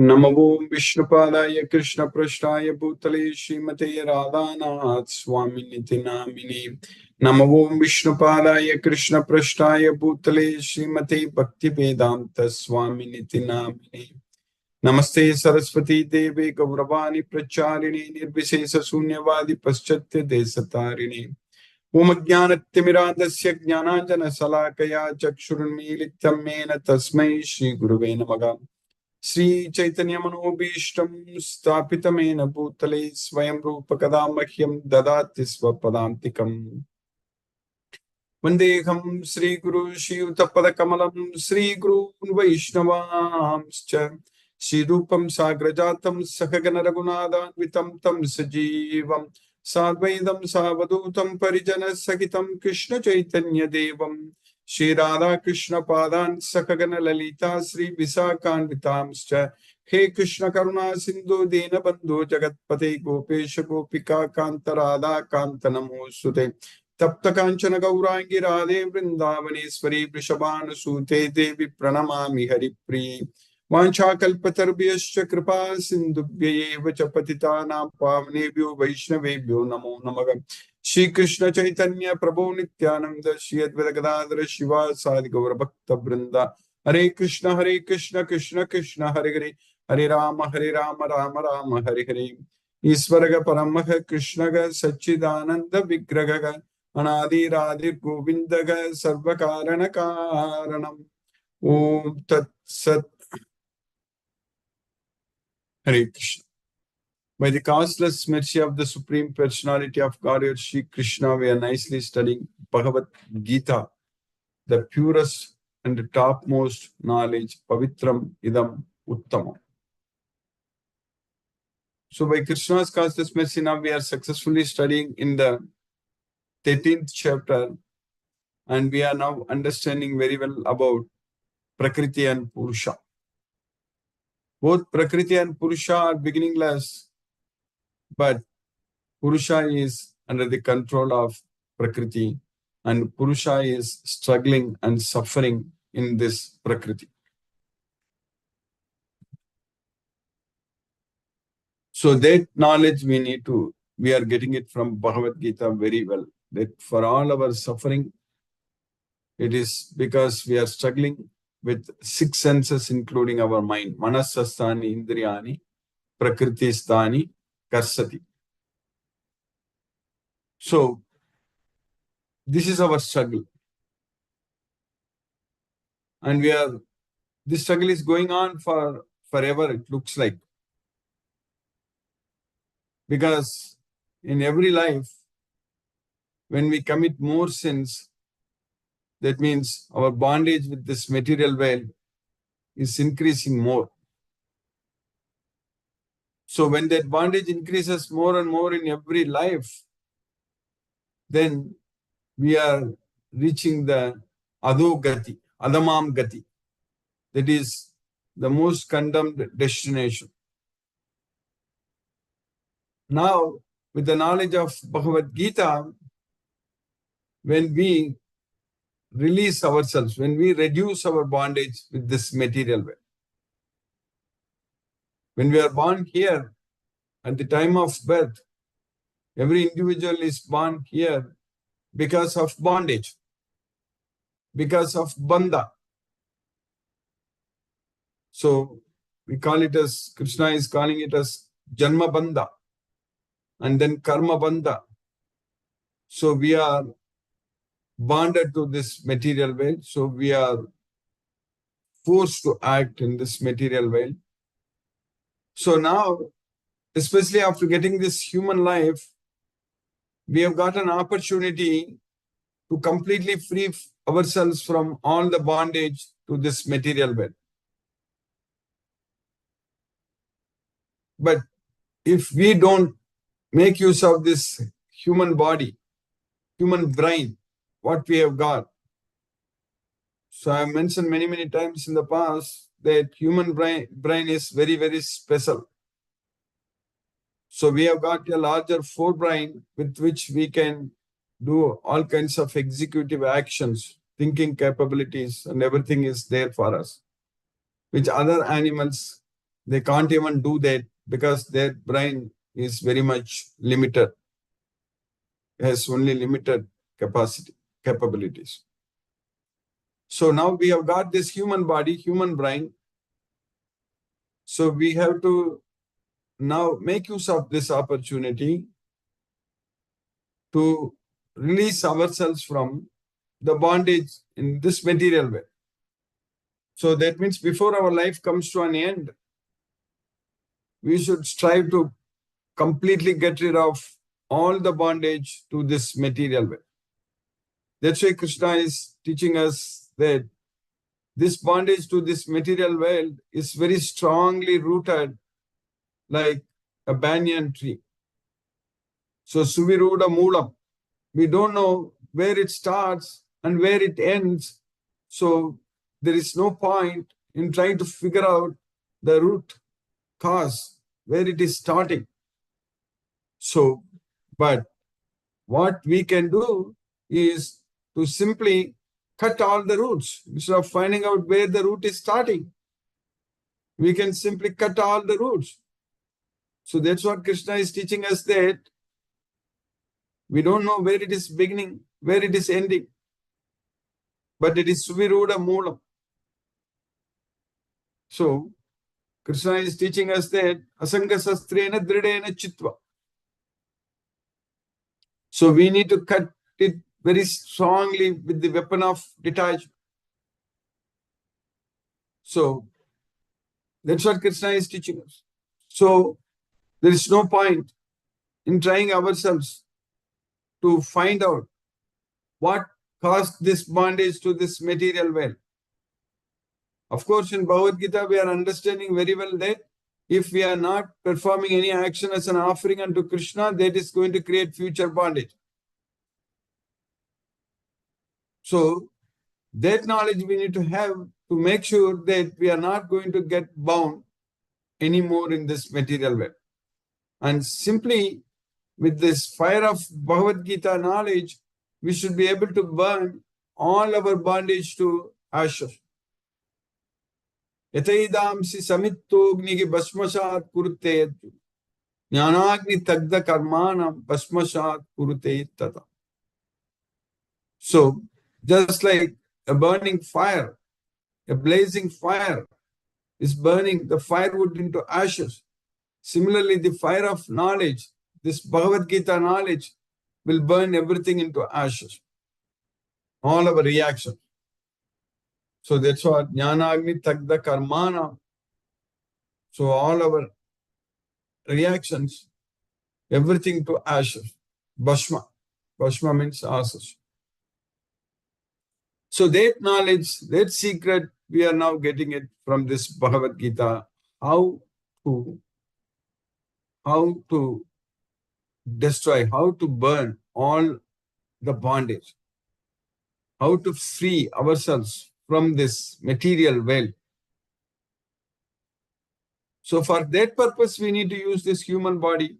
नमो विष्णुपादाय कृष्णपृष्ठाय भूतले श्रीमते राधानाथ स्वामिनिति नामिने। नमो विष्णुपादाय कृष्णपृष्ठाय भूतले श्रीमते भक्तिवेदांत स्वामिनिति नामिने। नमस्ते सरस्वती देवे गौरवाणी प्रचारिणे निर्विशेष शून्यवादी पश्चात्य देशतारिणे। ओम ज्ञानतिमिरान्धस्य ज्ञानाञ्जनशलाकया चक्षुरुन्मीलितं येन तस्मै श्री गुरुवे नमः। श्री चैतन्य मनोभीष्टं स्थापितमेन भूतले स्वयं रूप कदा मह्यं ददाति स्वपदान्तिकम्। वन्देऽहं श्रीगुरु श्रीयुतपदकमलं श्रीगुरून् वैष्णवांश्च श्रीरूपं साग्रजातं सहगण रघुनाथान्वितं तं सजीवं साद्वैतं सावधूतं परिजनसहितं कृष्ण चैतन्य देवं श्री राधा कृष्ण पादान सकगन ललिता श्री विशाखान्वितांश्च। हे कृष्ण करुणा सिंधु दीन बंधु जगत्पते गोपेश गोपिका कांत राधा कांत नमोस्तुते। तप्त कांचन गौरांगी राधे वृंदावनेश्वरी वृषभानुसूते देवी प्रणमामि हरिप्रिये। वाञ्छाकल्पतरुभ्यश्च कृपा सिन्धुभ्यैव च पतितानां पावनेभ्यो वैष्णवेभ्यो नमो नमः। श्री कृष्ण चैतन्य प्रभु नित्यानंद श्री अद्वैत गदाधर शिवासादि गौर भक्त वृंदा। हरे कृष्ण कृष्ण कृष्ण हरे हरे, हरे राम राम राम हरे हरे। ईश्वर परम कृष्ण सच्चिदानंद विग्रह अनादिरादिर गोविंद सर्व कारण कारणम। ओम तत्सत। हरे Krishna. By the causeless mercy of the Supreme Personality of Godhead, Sri Krishna, we are nicely studying Bhagavad Gita, the purest and the topmost knowledge, Pavitram Idam Uttamam. So by Krishna's causeless mercy, now we are successfully studying in the 13th chapter, and we are now understanding very well about Prakriti and Purusha. Both Prakriti and Purusha are beginningless, but Purusha is under the control of Prakriti, and Purusha is struggling and suffering in this Prakriti. So that knowledge we are getting it from Bhagavad Gita very well, that for all our suffering, it is because we are struggling with six senses, including our mind. Manasastani Indriyani, Prakriti Stani, Karsati. So, this is our struggle. And this struggle is going on forever, it looks like. Because in every life, when we commit more sins, that means our bondage with this material world is increasing more. So when that bondage increases more and more in every life, then we are reaching the Adogati, Adamam Gati. That is the most condemned destination. Now, with the knowledge of Bhagavad Gita, when we release ourselves, when we reduce our bondage with this material world, when we are born here, at the time of birth, every individual is born here because of bondage, because of bandha. So we call it as, Krishna is calling it as Janma bandha and then Karma bandha. So we are bonded to this material world. So we are forced to act in this material world. So now, especially after getting this human life, we have got an opportunity to completely free ourselves from all the bondage to this material world. But if we don't make use of this human body, human brain, what we have got. So I have mentioned many times in the past that human brain is very, very special. So we have got a larger forebrain with which we can do all kinds of executive actions, thinking capabilities, and everything is there for us, which other animals They can't even do that because their brain is very much limited, has only limited capabilities. So now we have got this human body, human brain. So we have to now make use of this opportunity to release ourselves from the bondage in this material way. So that means before our life comes to an end, we should strive to completely get rid of all the bondage to this material way. That's why Krishna is teaching us that this bondage to this material world is very strongly rooted like a banyan tree. So Suviruda Moolam, we don't know where it starts and where it ends. So there is no point in trying to figure out the root cause, where it is starting. So, but what we can do is to simply cut all the roots. Instead of finding out where the root is starting, we can simply cut all the roots. So that's what Krishna is teaching us, that we don't know where it is beginning, where it is ending, but it is Suviruda Moolam. So Krishna is teaching us that Asanga Sastrena Dridena Chitva. So we need to cut it very strongly with the weapon of detachment. So that's what Krishna is teaching us. So there is no point in trying ourselves to find out what caused this bondage to this material world. Of course, in Bhagavad Gita, we are understanding very well that if we are not performing any action as an offering unto Krishna, that is going to create future bondage. So that knowledge we need to have to make sure that we are not going to get bound anymore in this material world. And simply with this fire of Bhagavad Gita knowledge, we should be able to burn all our bondage to ashes. Yataidamsi samittogni basmashat kurute jnanagni tagda karmanam basmashat kurute tata. So, just like a burning fire, a blazing fire is burning the firewood into ashes. Similarly, the fire of knowledge, this Bhagavad Gita knowledge, will burn everything into ashes. All our reactions. So that's what Jnanagni Tagda Karmana. So all our reactions, everything to ashes. Bhasma. Bhasma means ashes. So that knowledge, that secret, we are now getting it from this Bhagavad Gita. How to destroy, how to burn all the bondage, how to free ourselves from this material world. So for that purpose, we need to use this human body.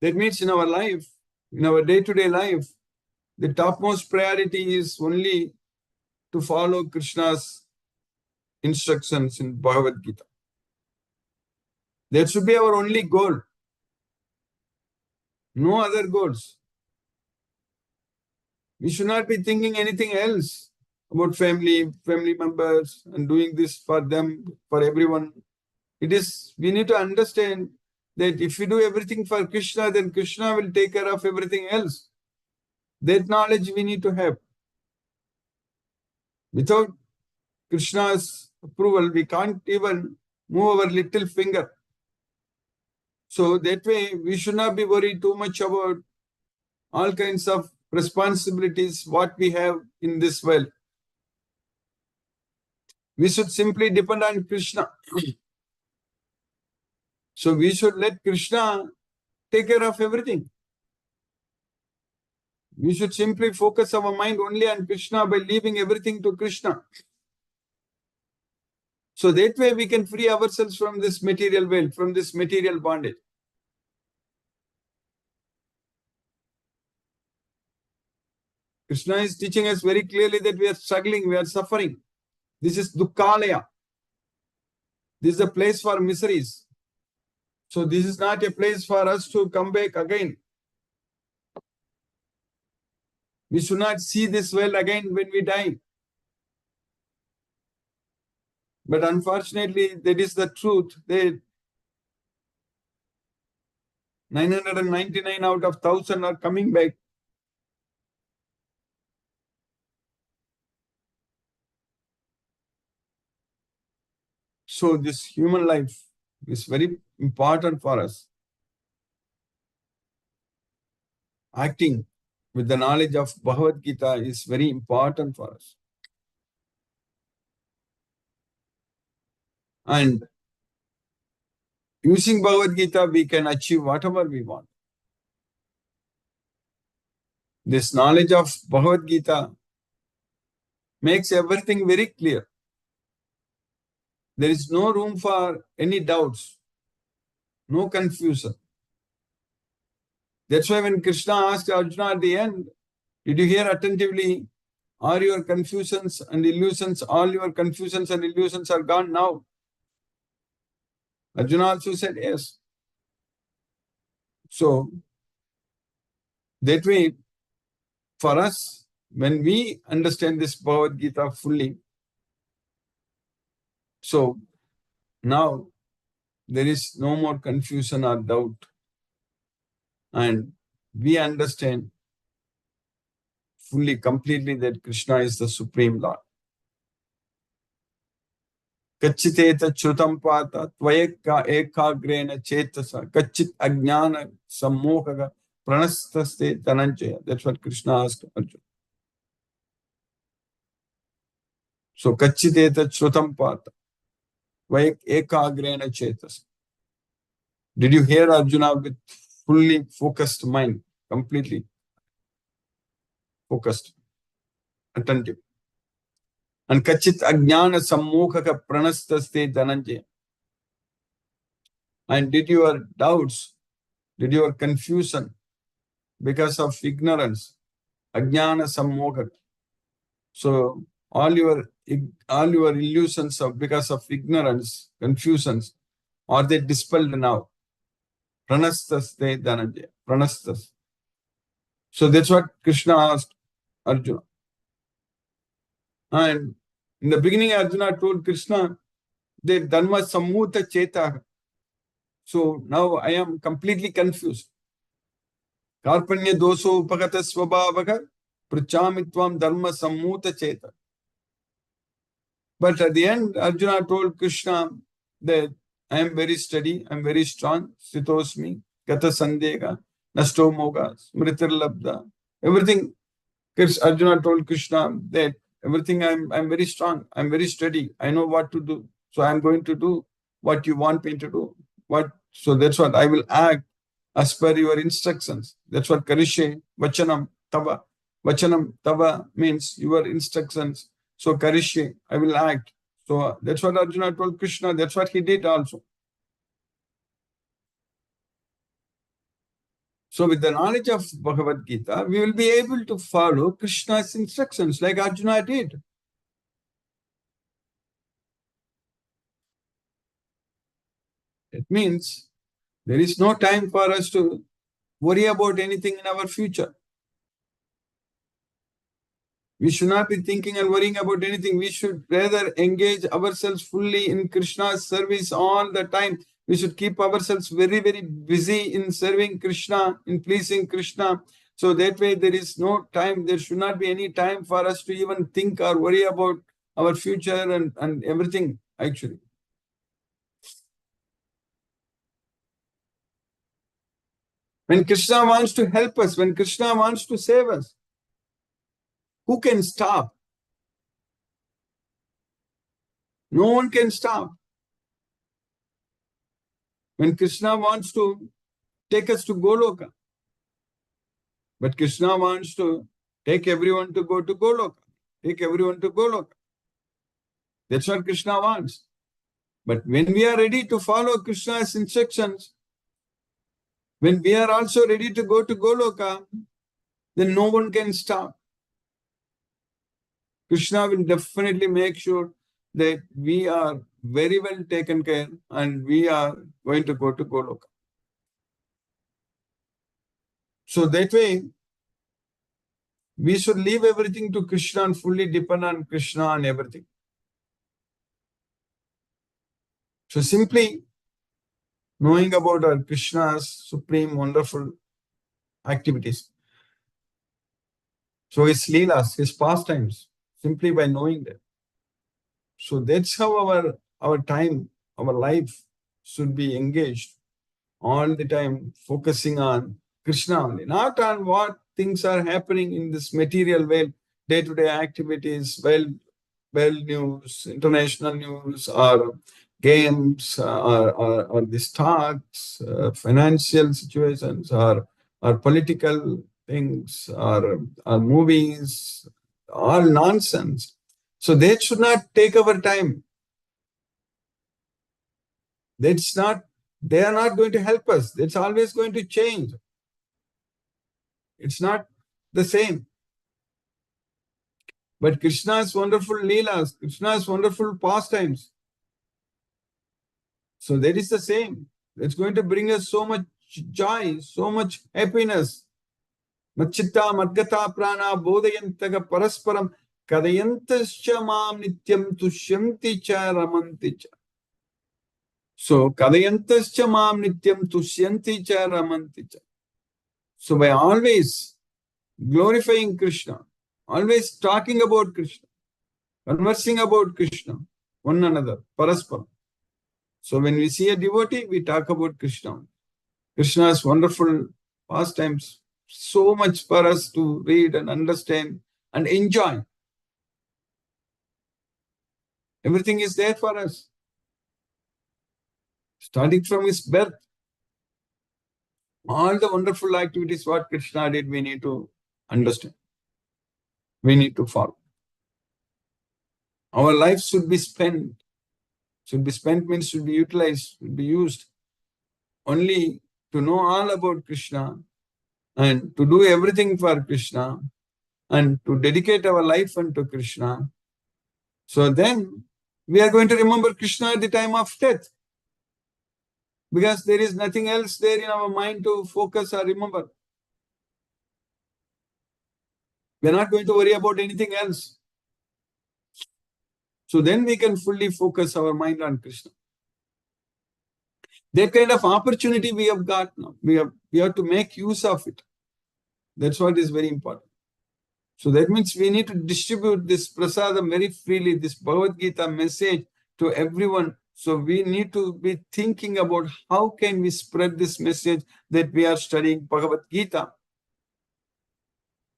That means in our life, in our day-to-day life, the topmost priority is only to follow Krishna's instructions in Bhagavad Gita. That should be our only goal. No other goals. We should not be thinking anything else about family members, and doing this for them, for everyone. We need to understand that if we do everything for Krishna, then Krishna will take care of everything else. That knowledge we need to have. Without Krishna's approval, we can't even move our little finger. So that way, we should not be worried too much about all kinds of responsibilities, what we have in this world. We should simply depend on Krishna. So we should let Krishna take care of everything. We should simply focus our mind only on Krishna by leaving everything to Krishna. So that way we can free ourselves from this material world, from this material bondage. Krishna is teaching us very clearly that we are struggling, we are suffering. This is Dukkhalaya. This is a place for miseries. So this is not a place for us to come back again. We should not see this world again when we die. But unfortunately, that is the truth. 999 out of 1,000 are coming back. So this human life is very important for us. Acting with the knowledge of Bhagavad Gita is very important for us. And using Bhagavad Gita, we can achieve whatever we want. This knowledge of Bhagavad Gita makes everything very clear. There is no room for any doubts, no confusion. That's why when Krishna asked Arjuna at the end, did you hear attentively? Are your confusions and illusions, all your confusions and illusions are gone now? Arjuna also said yes. So, that way, for us, when we understand this Bhagavad Gita fully, so now there is no more confusion or doubt. And we understand fully, completely that Krishna is the Supreme Lord. Kachiteta chrutam pata tvayeka ekagrena chetasa kachit ajnana sammohaga pranastaste dhananjaya. That's what Krishna asked Arjuna. So kachiteta chrutam pata tvayek ekagrena chetasa. Did you hear Arjuna with fully focused mind, completely focused, attentive? And kachit ajnana sammohaka pranastaste dhananjaya. And did your doubts, did your confusion because of ignorance, ajnana sammohaka. So all your illusions of because of ignorance, confusions, are they dispelled now? Pranastaste dhananjaya. Pranastas. So that's what Krishna asked Arjuna. And in the beginning, Arjuna told Krishna that dharma sammuta cheta. So now I am completely confused. Karpanya doso upagata svabhavaka prachamitvam dharma sammuta cheta. But at the end, Arjuna told Krishna that I am very steady, I am very strong, sthitosmi, gata sandega, nasto moga, smritir labda. Everything, Arjuna told Krishna that everything I'm very strong, I'm very steady, I know what to do. So I'm going to do what you want me to do. So that's what I will act as per your instructions. That's what Karishe, Vachanam, Tava. Vachanam, Tava means your instructions. So Karishe, I will act. So that's what Arjuna told Krishna. That's what he did also. So with the knowledge of Bhagavad Gita, we will be able to follow Krishna's instructions like Arjuna did. It means there is no time for us to worry about anything in our future. We should not be thinking and worrying about anything. We should rather engage ourselves fully in Krishna's service all the time. We should keep ourselves very, very busy in serving Krishna, in pleasing Krishna. So that way there is no time, there should not be any time for us to even think or worry about our future and everything, actually. When Krishna wants to help us, when Krishna wants to save us, who can stop? No one can stop. When Krishna wants to take us to Goloka, but Krishna wants to take everyone to go to Goloka, take everyone to Goloka. That's what Krishna wants. But when we are ready to follow Krishna's instructions, when we are also ready to go to Goloka, then no one can stop. Krishna will definitely make sure that we are very well taken care and we are going to go to Goloka. So that way, we should leave everything to Krishna and fully depend on Krishna and everything. So simply knowing about our Krishna's supreme wonderful activities. So his leelas, his pastimes, simply by knowing that. So that's how our time, our life should be engaged all the time, focusing on Krishna only, not on what things are happening in this material world, day-to-day activities, well news, international news, or games, or the stocks, financial situations, or political things, or movies, all nonsense. So they should not take our time. They are not going to help us. It's always going to change. It's not the same. But Krishna's wonderful leelas, Krishna's wonderful pastimes. So that is the same. It's going to bring us so much joy, so much happiness. Machitta madgata prana bodhayantaga parasparam kadayantascha mam nityam tushyanti cha ramanti cha. So kadayantascha mam nityam tushyanti cha ramanti cha. So by always glorifying Krishna, always talking about Krishna, conversing about Krishna, one another, parasparam. So when we see a devotee, we talk about Krishna. Krishna's wonderful pastimes, so much for us to read and understand and enjoy. Everything is there for us. Starting from his birth, all the wonderful activities what Krishna did, we need to understand. We need to follow. Our life should be spent. Should be spent means should be utilized, should be used only to know all about Krishna and to do everything for Krishna and to dedicate our life unto Krishna. So then we are going to remember Krishna at the time of death, because there is nothing else there in our mind to focus or remember. We are not going to worry about anything else. So then we can fully focus our mind on Krishna. That kind of opportunity we have got now. We have to make use of it. That's what is very important. So that means we need to distribute this prasadam very freely, this Bhagavad Gita message to everyone. So we need to be thinking about how can we spread this message that we are studying Bhagavad Gita.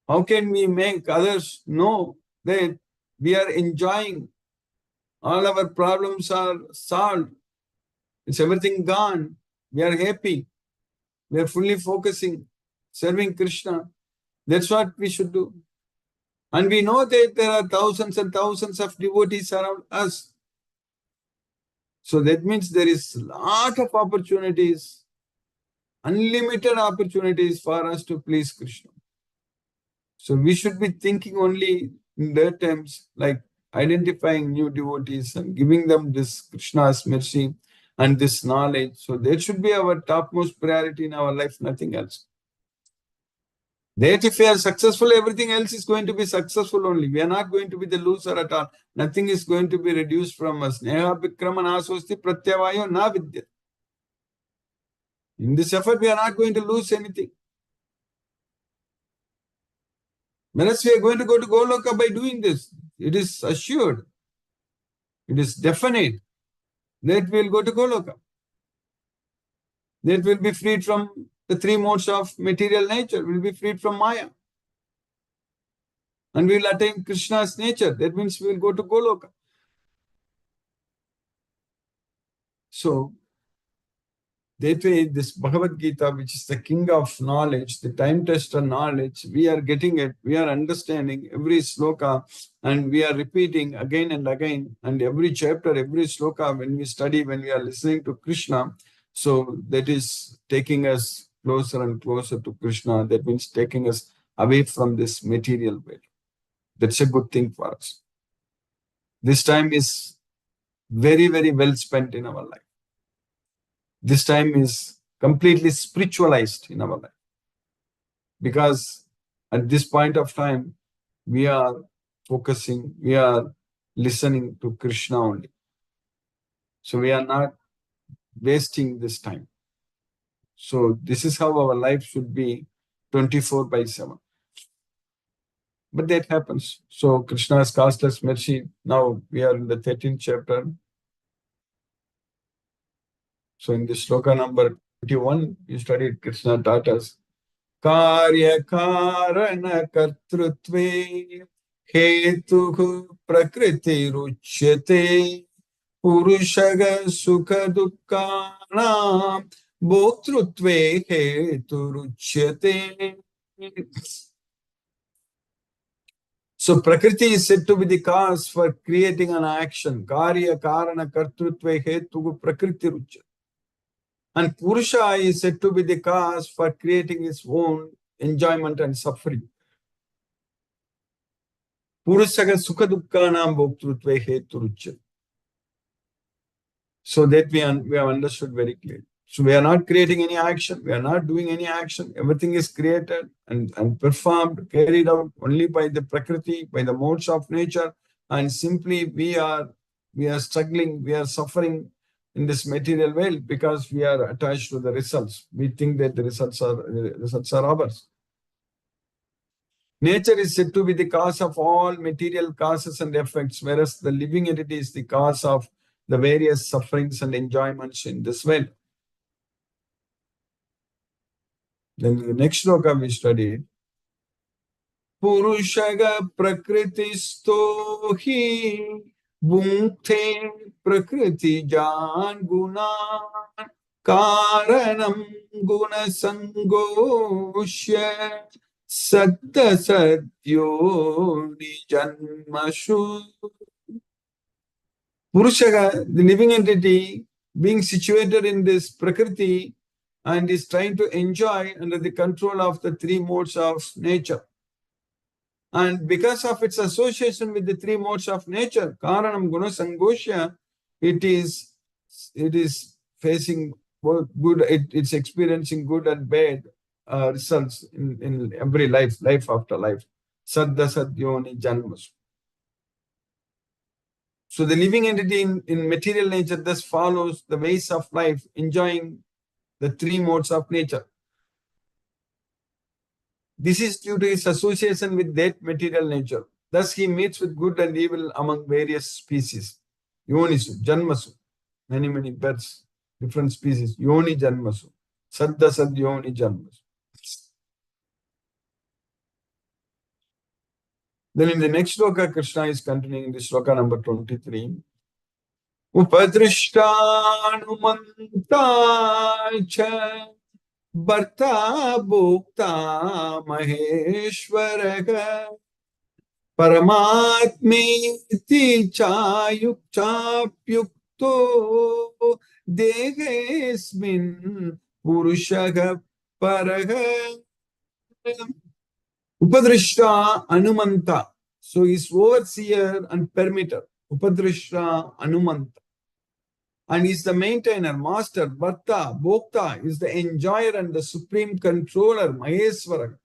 How can we make others know that we are enjoying, all our problems are solved, it's everything gone, we are happy, we are fully focusing, serving Krishna. That's what we should do. And we know that there are thousands and thousands of devotees around us. So that means there is a lot of opportunities, unlimited opportunities for us to please Krishna. So we should be thinking only in their terms, like identifying new devotees and giving them this Krishna's mercy and this knowledge. So that should be our topmost priority in our life, nothing else. That if we are successful, everything else is going to be successful only. We are not going to be the loser at all. Nothing is going to be reduced from us. Neha Bikrama Nasosti Pratyavayo Na Vidya. In this effort, we are not going to lose anything. Whereas we are going to go to Goloka by doing this, it is assured, it is definite that we will go to Goloka. That will be freed from the three modes of material nature, will be freed from Maya. And we will attain Krishna's nature. That means we will go to Goloka. So, that way, this Bhagavad Gita, which is the king of knowledge, the time tester knowledge, we are getting it, we are understanding every sloka, and we are repeating again and again, and every chapter, every sloka, when we study, when we are listening to Krishna, so that is taking us closer and closer to Krishna. That means taking us away from this material world. That's a good thing for us. This time is very, very well spent in our life. This time is completely spiritualized in our life. Because at this point of time, we are focusing, we are listening to Krishna only. So we are not wasting this time. So this is how our life should be 24/7. But that happens. So Krishna has caused us mercy. Now we are in the 13th chapter. So in this sloka number 21, you studied Krishna taught us Karya Karana Kartrutve Hetuhu Prakriti Ruchyate Purushaga Sukha Dukkana Bhoktrutve Hetu Ruchyate. So Prakriti is said to be the cause for creating an action. Karya Karana Kartrutve Hetu Prakriti Ruchyate. And Purusha is said to be the cause for creating its own enjoyment and suffering. Purushaga Sukha Dukkana Bhoktrutve Hetu Ruchyate. So that we have understood very clearly. So we are not creating any action. We are not doing any action. Everything is created and performed, carried out only by the Prakriti, by the modes of nature. And simply we are struggling, we are suffering in this material world because we are attached to the results. We think that the results are ours. Nature is said to be the cause of all material causes and effects, whereas the living entity is the cause of the various sufferings and enjoyments in this world. Then the next sloka we studied, Purushaga Prakritisto hi Bhunkte Prakriti Jan Gunan Karanam Guna Sangosya Satta Sadyo Nijanmashu. Purushaga, the living entity, being situated in this Prakriti and is trying to enjoy under the control of the three modes of nature. And because of its association with the three modes of nature, Karanam Guna Sangosya, it is facing both good, it's experiencing good and bad results in every life after life. Saddha Sadyoni Janmas. So the living entity in material nature thus follows the ways of life, enjoying the three modes of nature. This is due to his association with that material nature. Thus he meets with good and evil among various species. Yonisu, Janmasu, many birds, different species. Yoni Janmasu, Saddha Sadyoni Janmasu. Then in the next sloka, Krishna is continuing in the sloka number 23. Upadrishtanumantacha Bharta Bhokta Maheshwaraga Paramatmeti Chayukchapyukto Degesmin Purushaga Paraga Upadrishta Anumanta. So he's overseer and permitter. Upadrishta Anumanta. And he's the maintainer, master, Bharta, Bhokta, is the enjoyer and the supreme controller, Maheswara.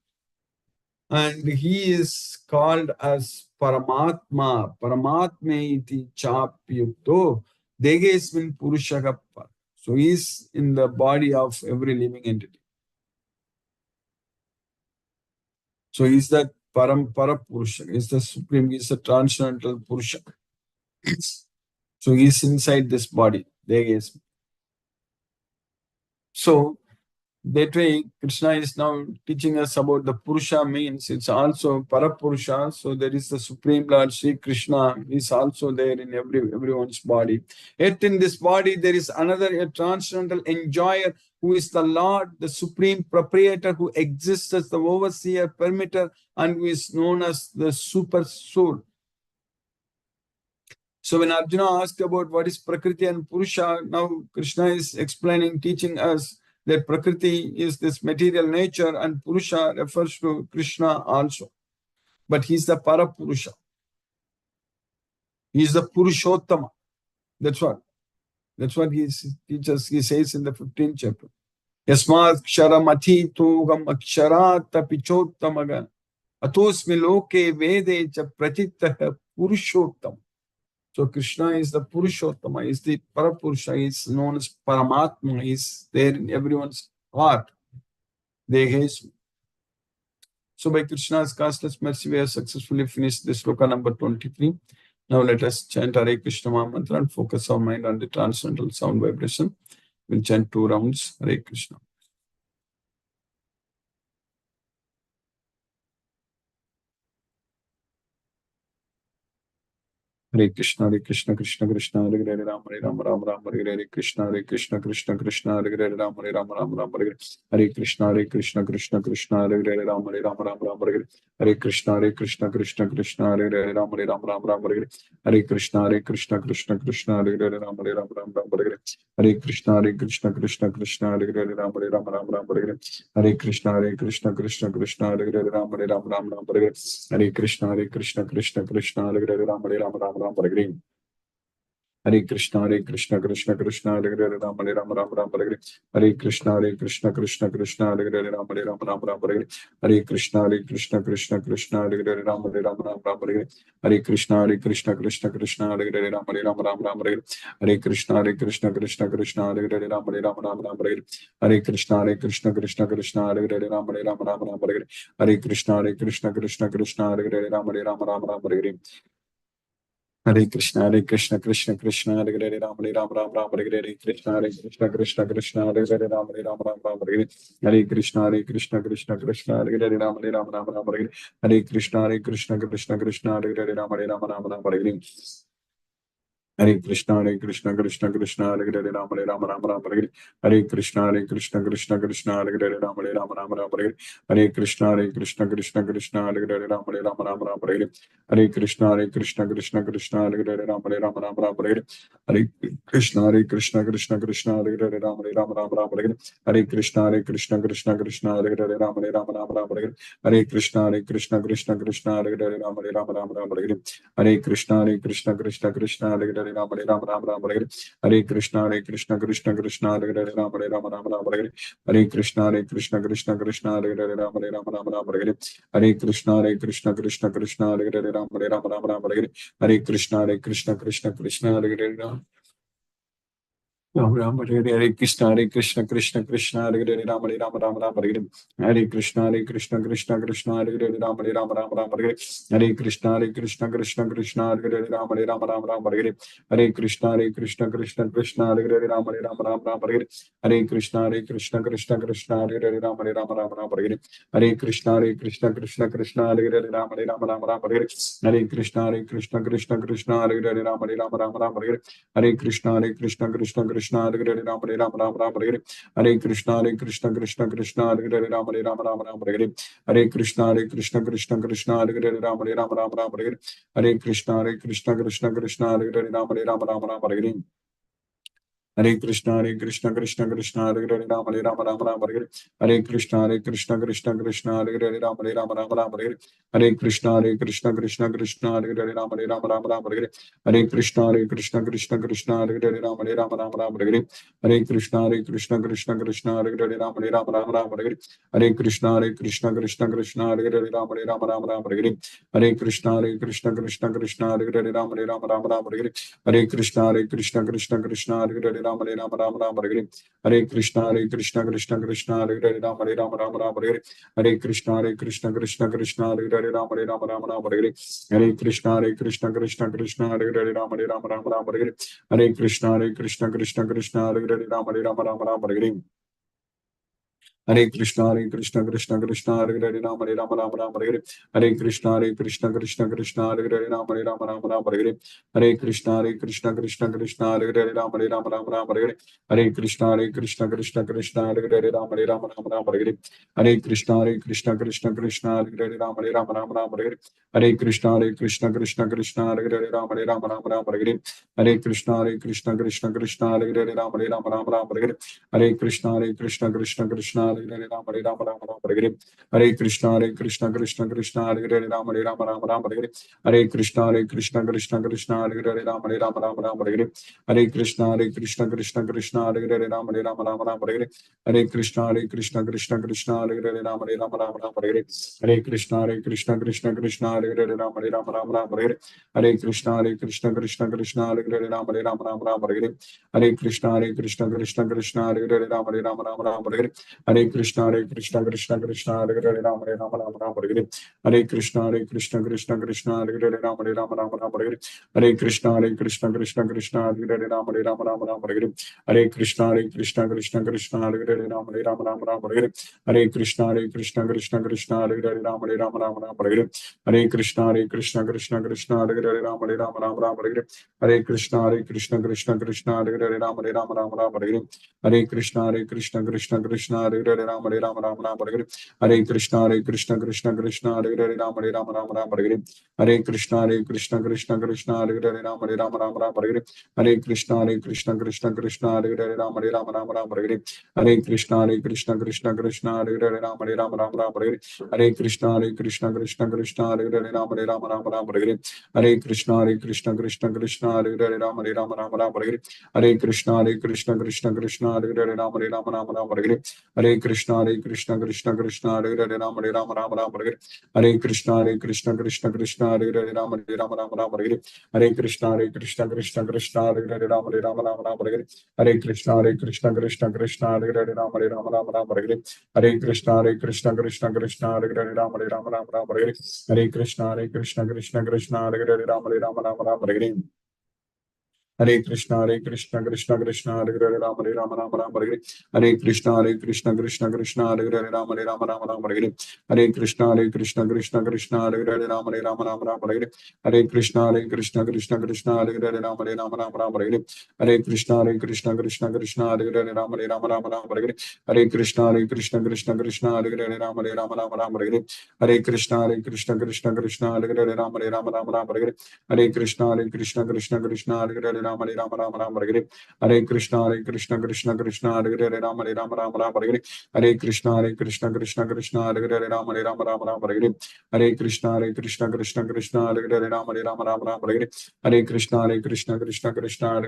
And he is called as Paramatma, Paramatme iti Chapyukto, Degesmin Purushagappa. So he is in the body of every living entity. So he is the Parampara Purusha, he is the supreme, he is the transcendental Purusha. So he is inside this body. Degesmin. So that way, Krishna is now teaching us about the Purusha means it's also Parapurusha. So there is the Supreme Lord Sri Krishna is also there in everyone's body. Yet in this body, there is another a transcendental enjoyer who is the Lord, the Supreme Proprietor who exists as the overseer, permitter, and who is known as the Super Soul. So when Arjuna asked about what is Prakriti and Purusha, now Krishna is explaining, teaching us that Prakriti is this material nature and Purusha refers to Krishna also. But he is the Parapurusha. He is the Purushottama. That's what. That's what he teaches. He says in the 15th chapter. Yasmat ksharamati tugam aksharat pichottamaga atosmi loke vede cha pratittah purushottam. So Krishna is the Purushottama, is the Parapurusha, is known as Paramatma, is there in everyone's heart. Dehesh. So by Krishna's causeless mercy, we have successfully finished this sloka number 23. Now let us chant Hare Krishna Maha Mantra and focus our mind on the transcendental sound vibration. We'll chant 2 rounds. Hare Krishna. Hare Krishna, Krishna Krishna, Hare Hare, Ram Ram, Hare Hare Krishna, Krishna Krishna, Hare Hare, Ram Ram, Hare Krishna, Krishna Krishna, Hare Hare, Ram Ram, Hare Krishna, Krishna, Hare Hare, Ram Ram, Hare Krishna, Krishna, Hare Hare, Ram Ram, Hare Krishna, Krishna, Hare Hare, Ram Ram, Hare Krishna, Krishna, Hare Hare, Ram Ram, Hare Krishna, Krishna, Hare Hare, Ram Ram, Hare Krishna, Krishna, Hare Hare, Ram Ram, Hare Krishna, Krishna, Hare Hare, Ram Ram, Hare Krishna, Krishna, Hare Hare, Ram Ram, Hare Krishna, Krishna, Hare Hare, Ram Ram, Hare Krishna, Krishna, Hare Hare, Ram Ram, Hare Krishna, Krishna, Hare Hare, Ram Ram, Hare Krishna, Krishna, Hare Hare, Ram Ram, Hare Krishna, Krishna, Hare Hare, Ram Ram, Hare Hare Krishna, Krishna, Hare Hare, Ram Ram, Hare Krishna, Krishna, Hare Hare, Ram Ram, Hare Krishna, Krishna, Hare Hare, Ram Ram, Hare Hare Krishna, Krishna, Hare Hare, Ram, Hare Krishna, Krishna, Hare Hare, Ram, Hare Krishna, Krishna, Hare Hare, Ram, Hare Krishna, Krishna, Hare Hare, Ram, Hare Krishna, Krishna, Hare Hare, Ram, Hare Krishna, Krishna, Hare Hare, Ram, Hare Krishna, Krishna, Hare Hare, Ram, Hare Krishna, Krishna, Hare Hare, Ram, Hare Krishna, Krishna, Hare Hare, Ram, Hare Krishna, Krishna, Hare Hare, Ram, Hare Krishna, Krishna, Hare Hare, Ram, Hare Krishna, Krishna, Hare Hare, Ram. Ram Hare Krishna, Krishna, Hare Hare, Ram Hare, Hare Krishna, Krishna, Hare Hare, Ram Hare, Hare Krishna, Krishna, Hare Hare, Ram Hare, Hare Krishna, Krishna, Hare Hare, Ram Hare, Hare Krishna, Krishna, Hare Hare, Ram Hare, Hare Krishna, Krishna, Hare Hare, Ram Hare, Hare Krishna, Krishna, Hare Hare, Ram Hare, Hare Krishna, Krishna, Hare Hare, Ram Hare, Hare Krishna, Krishna, Hare Hare, Ram Hare, Hare Krishna, Krishna, Hare Hare, Ram Hare, Hare Krishna, Krishna, Hare Hare, Ram Hare, Hare Krishna, Krishna, Hare Hare, Ram Hare, Hare Krishna, Krishna, Hare Hare, Ram Hare, Hare Krishna, Krishna, Hare Hare, Ram Hare, Hare Krishna, Krishna, Hare Hare, Ram Hare, Hare Krishna, Krishna, Hare Hare, Ram Hare, Hare Krishna, Krishna, Hare Hare, Ram Hare, Hare Krishna, Krishna, Hare Hare, Ram Hare, Hare Krishna, Krishna, Hare Hare, Ram Hare, Hare Krishna, Krishna, Hare Hare, Ram Hare, Hare Krishna, Krishna, Hare Hare, Ram Hare, Hare Krishna, Krishna, Hare Hare, Ram Hare, Hare Krishna, Krishna, Hare Hare, Ram Hare, Hare Krishna, Krishna, Hare Hare, Ram Hare, Hare Krishna, Krishna, Hare Hare, Ram Hare, Hare Krishna, Krishna, Hare Hare, Ram Hare, Hare Krishna, Krishna, Hare Hare, Ram Hare, Hare Krishna, Krishna, Hare Hare, Ram Hare, Hare Krishna, Krishna, Hare Hare, Ram Hare, Hare Krishna, Krishna, Hare Hare, Ram Hare, Hare Krishna, Krishna, Krishna, Hare Hare Rama, Hare Rama, Rama Rama, Hare Hare. Hare Krishna, Krishna Krishna, Hare Hare Rama, Hare Rama, Rama Rama, Hare Hare. Hare Krishna, Krishna Krishna, Hare Hare Rama, Hare Rama, Rama Rama, Hare Hare. Hare Krishna, Krishna Hare Hare Rama, Hare Rama, Rama Rama, Hare Hare. Hare Krishna, Krishna Hare Hare Rama, Hare Rama, Rama Rama, Hare Hare. Hare Krishna, Krishna Hare Hare Rama, Hare Rama, Rama Rama, Hare Hare. Hare Krishna, Krishna Hare Hare Rama, Hare Rama, Rama Rama, Hare Hare. Hare Krishna, Krishna Hare Hare Rama, Hare Rama, Rama Rama, Hare Hare. Hare Krishna, Krishna Hare Hare Rama, Hare Rama, Rama Rama, Hare Hare. Hare Krishna, Krishna Hare Hare Rama, Hare Rama, Rama Rama, Hare Hare. Hare Krishna, Krishna Hare Hare Rama, Hare Rama, Rama Rama, Hare Hare. Hare Krishna, Krishna Hare Hare Rama, Hare Rama, Rama Rama, Hare Hare. Hare Krishna, Krishna Hare Hare Rama, Hare Rama, Rama Rama, Hare Hare. Hare Krishna, Krishna Hare Hare Rama, Hare Rama, Rama Rama, Hare Hare. Hare Krishna, Krishna Hare Hare Rama, Hare Rama, Rama Rama, Hare Hare. Hare Krishna, Krishna Hare Hare Rama, Hare Rama, Rama Rama, Hare Hare. Hare Krishna, Krishna Hare Hare Rama, Hare Rama, Rama Rama, Hare Hare. Hare Krishna, Krishna Hare Hare Rama, Hare Rama, Rama Rama, Hare Hare. Hare Krishna, Krishna Hare Hare Rama, Hare Rama, Rama Rama, Hare Hare. Hare Krishna, Krishna Hare Hare Rama, Hare Rama, Rama Rama, Hare Hare. Hare Krishna, Krishna Hare Hare Rama, Hare Rama, Rama Rama, Hare Hare. Hare Krishna, Krishna Hare Hare Rama, Hare Rama, Rama Rama, Hare Hare. Hare Krishna, Krishna Hare Hare Rama, Hare Rama, Rama Rama, Hare Hare. Hare Krishna, Krishna Hare Hare Rama, Hare Rama, Rama Rama, Hare Hare. Hare Krishna, Krishna Hare Hare Rama, Hare Rama, Rama Rama, Hare Hare. Hare Krishna, Krishna Hare Hare Rama, Hare Rama, Rama Rama, Hare Hare. Hare Krishna, Krishna Hare Hare Rama, Hare Rama, Rama Rama, Hare Hare. Hare Krishna, Krishna Hare Hare Rama, Hare Rama, Rama Rama, Hare Hare. Hare Krishna, Krishna Hare Hare Rama, Hare Rama, Rama Rama, Hare Hare. Hare Krishna, Krishna Hare Hare Rama, Hare Rama, Rama Rama, Hare Hare. Hare Krishna, Krishna Hare Hare Rama, Hare Rama, Rama Rama, Hare Hare. Hare Krishna, Krishna Hare Hare Rama, Hare Rama, Rama Rama, Hare Hare. Hare Krishna, Krishna Hare Hare Rama, Hare Rama, Rama Rama, Hare Hare. Hare Krishna, Krishna Hare Hare Rama, Hare Rama, Rama Rama, Hare Hare. Hare Krishna, Krishna Hare Hare Rama, Hare Rama, Rama Rama, Hare Hare. Hare Krishna, Krishna Hare Hare Rama, Hare Rama, Rama Rama, Hare Hare. Hare Krishna, Krishna Hare Hare Rama, Hare Rama, Rama Rama, Hare Hare. Hare Krishna, Krishna Hare Hare Rama, Hare Rama, Rama Rama, Hare Hare. Hare Krishna, Krishna Hare Hare Rama, Hare Rama, Rama Rama, Hare Hare. Hare Krishna, Krishna Hare Hare Rama, Hare Rama, Rama Rama, Hare Hare. Hare Krishna, Krishna Hare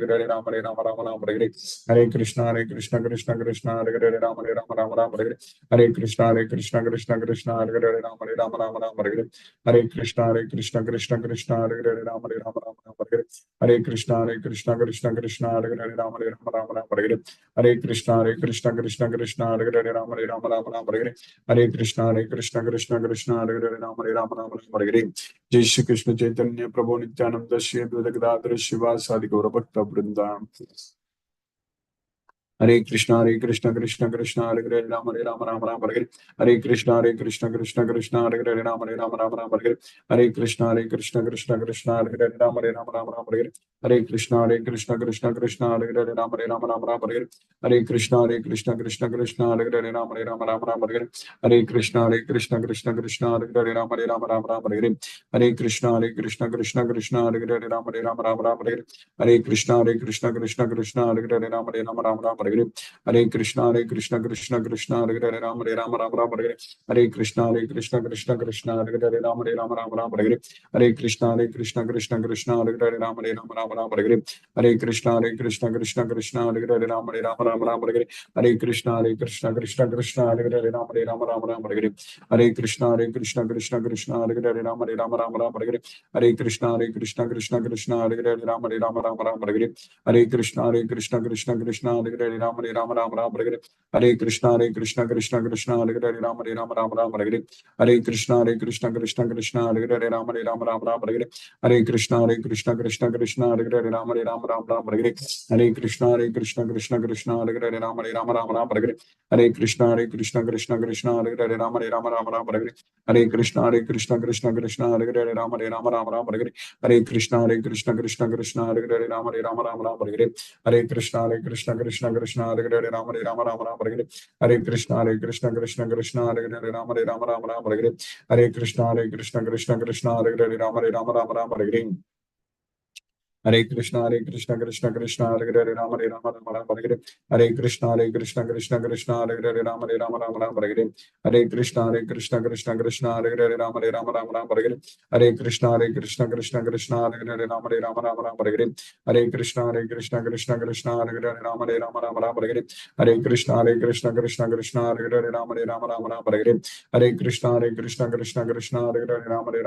Hare Rama, Hare Rama, Rama Rama, Hare Hare. Hare Krishna, Krishna Hare Hare Rama, Hare Rama, Rama Rama, Hare Hare. Hare Krishna, Krishna Hare Hare Rama, Hare Rama, Rama Rama, Hare Hare. Hare Krishna, Krishna Hare Hare Rama, Hare Rama, Rama Rama, Hare Hare. Hare Krishna, Krishna Hare Hare Rama, Hare Rama, Rama Rama, Hare Hare. Hare Krishna, Krishna Hare Hare Rama, Hare Rama, Rama Rama, Hare Hare. Hare Krishna, Krishna Hare Hare Rama, Hare Rama, Rama Rama, Hare Hare. Jai Shri Krishna Chaitanya Prabhu Nityananda Shri Advaita Gadadhara Shivasadi Gaura Bhakta Vrinda. Hare Krishna, Krishna Hare Hare Rama, Hare Rama, Rama Rama, Hare Hare. Hare Krishna, Krishna Hare Hare Rama, Hare Rama, Rama Rama, Hare Hare. Hare Krishna, Krishna Hare Hare Rama, Hare Rama, Rama Rama, Hare Hare. Hare Krishna, Krishna Hare Hare Rama, Hare Rama, Rama Rama, Hare Hare. Hare Krishna, Krishna Hare Hare Rama, Hare Rama, Rama Rama, Hare Hare. Hare Krishna, Krishna Hare Hare Rama, Hare Rama, Rama Rama, Hare Hare. Hare Krishna, Krishna Hare Hare Rama, Hare Rama, Rama Rama, Hare Hare. Hare Krishna, Krishna Hare Hare Rama, Hare Rama, Rama Rama, Hare Hare. Hare Krishna, Krishna Hare Hare Rama, Hare Rama, Rama Rama, Hare Hare. Hare Krishna, Krishna Hare Hare Rama, Hare Rama, Rama Rama, Hare Hare. Hare Krishna, Krishna Hare Hare Rama, Hare Rama, Rama Rama, Hare Hare. Hare Krishna, Krishna Hare Hare Rama, Hare Rama, Rama Rama, Hare Hare. Hare Krishna, Krishna Hare Hare Rama, Hare Rama, Rama Rama, Hare Hare. Hare Krishna, Krishna Hare Hare Rama, Hare Rama, Rama Rama, Hare Hare. Hare Krishna, Krishna Hare Hare Rama, Hare Rama, Rama Rama, Hare Hare. Hare Krishna, Krishna Hare Hare Rama, Hare Rama, Rama Rama, Hare Hare. Hare Krishna, Krishna Hare Hare Rama, Hare Rama, Rama Rama, Hare Hare. Hare Krishna, Krishna Hare Hare Rama, Hare Rama, Rama Rama, Hare Hare. Hare Krishna, Krishna Hare Hare Rama, Hare Rama, Rama Rama, Hare Hare. Hare Krishna, Krishna Hare Hare Rama, Hare Rama, Rama Rama, Hare Hare. Hare Krishna, Krishna Hare Hare Rama, Hare Rama, Rama Rama, Hare Hare. Hare Krishna, Krishna Hare Hare Rama, Hare Rama, Rama Rama, Hare Hare. Hare Krishna, Krishna Hare Hare Rama, Hare Rama, Rama Rama, Hare Hare. Hare Krishna, Krishna Hare Hare Rama, Hare Rama, Rama Rama, Hare Hare. Hare Krishna, Krishna Hare Hare Rama, Hare Rama, Rama Rama, Hare Hare. Hare Krishna, Krishna Hare Hare Rama, Hare Rama, Rama Rama, Hare Hare. Hare Krishna Krishna Krishna Hare Hare Rama Rama Rama Hare Hare Krishna Krishna Krishna Hare Hare Rama Rama Rama Hare Hare Krishna Krishna Krishna Hare Hare Rama Rama Rama Hare Krishna Krishna Krishna Hare Hare Rama Rama Rama Hare Krishna Krishna Krishna Hare Hare Rama Rama Rama Hare Krishna Krishna Krishna Hare Hare Rama Rama Hare Hare Krishna Krishna Krishna Hare Hare Rama Rama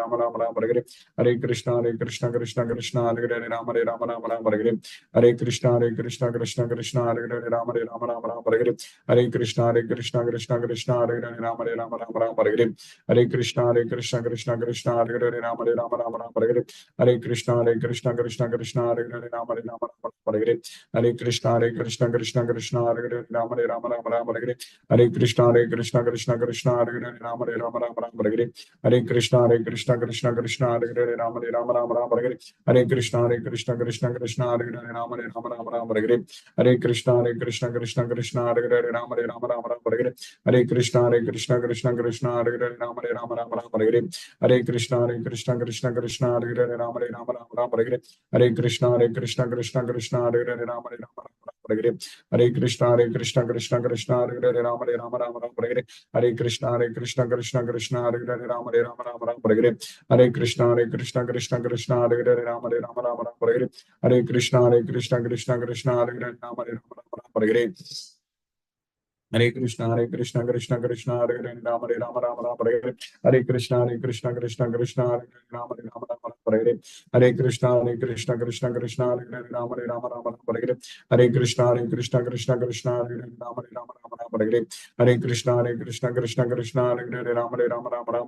Hare Krishna Krishna Hare Hare Rama Hare Hare Krishna Krishna Krishna Hare Hare Rama Rama Hare Hare Krishna Krishna Krishna Hare Hare Rama Rama Hare Hare Krishna Krishna Krishna Hare Hare Rama Rama Hare Hare Krishna Krishna Krishna Hare Hare Rama Rama Hare Hare Krishna Krishna Krishna Hare Hare Rama Rama Hare Hare Krishna Krishna Krishna Hare Hare Rama Rama Hare Hare Krishna Krishna Krishna Hare Hare Rama Rama Hare Hare Krishna Krishna Krishna Hare Hare Rama Rama Hare Hare Krishna Krishna Krishna Hare Hare Rama Rama Hare Hare Krishna Krishna Krishna Hare Hare Rama Rama Hare Hare Krishna Krishna Krishna Hare Hare Rama Rama Hare Hare Krishna Krishna Krishna Hare Hare Rama Rama Hare Hare Krishna Krishna Krishna Hare Hare Rama Rama Hare Hare Krishna Krishna Krishna Hare Hare Rama Rama Hare Hare Krishna Krishna Krishna Hare Hare Rama Rama Hare Hare Krishna Krishna Krishna Hare Hare Rama Rama Hare Hare Krishna Krishna Hare Hare Rama Hare Hare Krishna Krishna Krishna Hare Hare Rama Hare Hare Krishna Krishna Krishna Hare Hare Rama Hare Hare Krishna Krishna Krishna Hare Hare Rama Hare Hare Krishna Krishna Krishna Hare Hare Rama Hare Hare Krishna Krishna Krishna Hare Hare Rama Hare Hare Krishna Krishna Krishna Hare Hare Rama Hare Hare Krishna Krishna Hare Hare Rama Hare